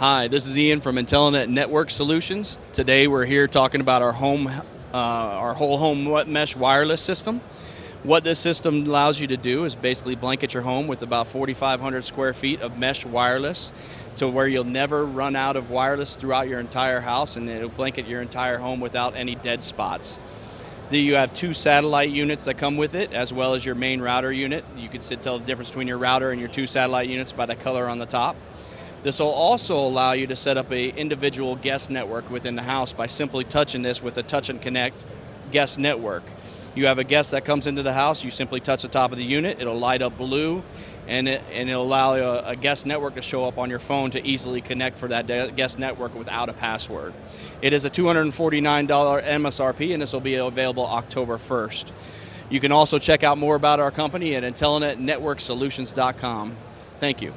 Hi, this is Ian from Intellinet Network Solutions. Today we're here talking about our whole home mesh wireless system. What this system allows you to do is basically blanket your home with about 4,500 square feet of mesh wireless to where you'll never run out of wireless throughout your entire house, and it'll blanket your entire home without any dead spots. You have 2 satellite units that come with it, as well as your main router unit. You can tell the difference between your router and your 2 satellite units by the color on the top. This will also allow you to set up an individual guest network within the house by simply touching this with a touch and connect guest network. You have a guest that comes into the house, you simply touch the top of the unit, it'll light up blue, and it'll allow a guest network to show up on your phone to easily connect for that guest network without a password. It is a $249 MSRP, and this will be available October 1st. You can also check out more about our company at IntellinetNetworkSolutions.com. Thank you.